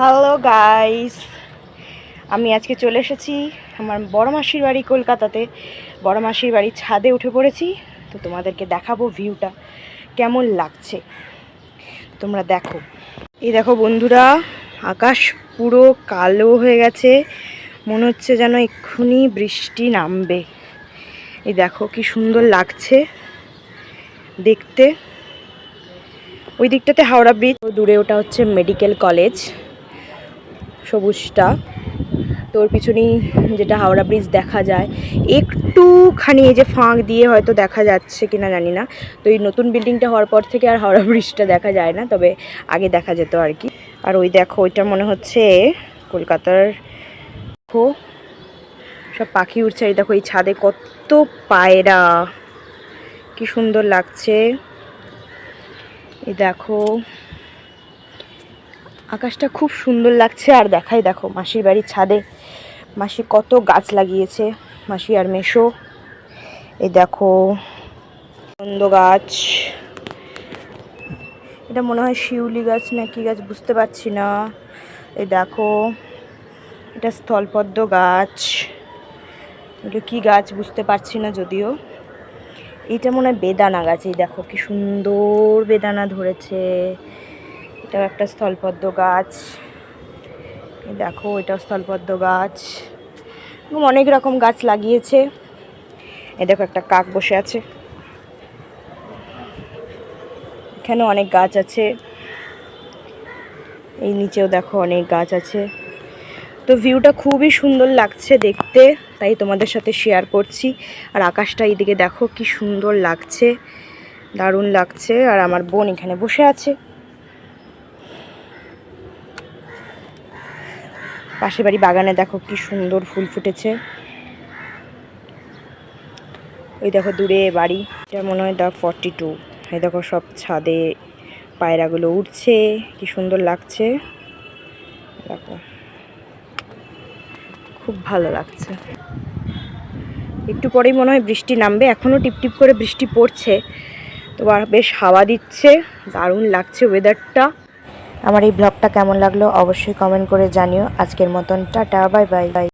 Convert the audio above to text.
Hello guys, আমি আজকে চলে এসেছি আমার বড় মাসির বাড়ি কলকাতাতে। বড় মাসির বাড়ির ছাদে উঠে পড়েছি। তো তোমাদেরকে দেখাবো ভিউটা কেমন লাগছে, তোমরা দেখো। এই দেখো বন্ধুরা, আকাশ পুরো কালো হয়ে গেছে, মনে হচ্ছে যেন এক্ষুনি বৃষ্টি নামবে। এই দেখো কি সুন্দর লাগছে দেখতে। ওই দিকটাতে হাওড়া ব্রিজ, দূরে ওটা হচ্ছে মেডিকেল কলেজ সবুজটা। তোর পিছনেই যেটা হাওড়া ব্রিজ দেখা যায়, একটুখানি এই যে ফাঁক দিয়ে হয়তো দেখা যাচ্ছে কিনা জানি না। তো এই নতুন বিল্ডিংটা হওয়ার পর থেকে আর হাওড়া ব্রিজটা দেখা যায় না, তবে আগে দেখা যেত আর কি। আর ওই দেখো, ওইটা মনে হচ্ছে কলকাতার। দেখো সব পাখি উঠছে। এই দেখো এই ছাদে কত পায়রা, কি সুন্দর লাগছে। এই দেখো আকাশটা খুব সুন্দর লাগছে। আর দেখাই দেখো মাসির বাড়ির ছাদে মাসি কত গাছ লাগিয়েছে, মাসি আর মেশো। এই দেখো বন্ধ গাছ, এটা মনে হয় শিউলি গাছ না কি গাছ বুঝতে পারছি না। এই দেখো এটা স্থলপদ্ম গাছ, এটা কি গাছ বুঝতে পারছি না যদিও। এটা মনে হয় বেদানা গাছ। এই দেখো কি সুন্দর বেদানা ধরেছে। এটাও একটা স্থলপদ্ম গাছ। এই দেখো এটাও স্থলপদ্ম গাছ। অনেক রকম গাছ লাগিয়েছে। এই দেখো একটা কাক বসে আছে, এখানে অনেক গাছ আছে। এই নিচেও দেখো অনেক গাছ আছে। তো ভিউটা খুবই সুন্দর লাগছে দেখতে, তাই তোমাদের সাথে শেয়ার করছি। আর আকাশটা এইদিকে দেখো কি সুন্দর লাগছে, দারুণ লাগছে। আর আমার বোন এখানে বসে আছে। পাশের বাড়ি বাগানে দেখো কি সুন্দর ফুল ফুটেছে। ওই দেখো দূরে বাড়ি, এটা মনে হয় দা 42। এই দেখো সব ছাদে পায়রাগুলো উঠছে, কি সুন্দর লাগছে দেখো, খুব ভালো লাগছে। একটু পরেই মনে হয় বৃষ্টি নামবে, এখনও টিপটিপ করে বৃষ্টি পড়ছে। তো আর বেশ হাওয়া দিচ্ছে, দারুণ লাগছে ওয়েদারটা। আমার এই ব্লগটা কেমন লাগলো অবশ্যই কমেন্ট করে জানিও। আজকের মতন টাটা, বাই বাই।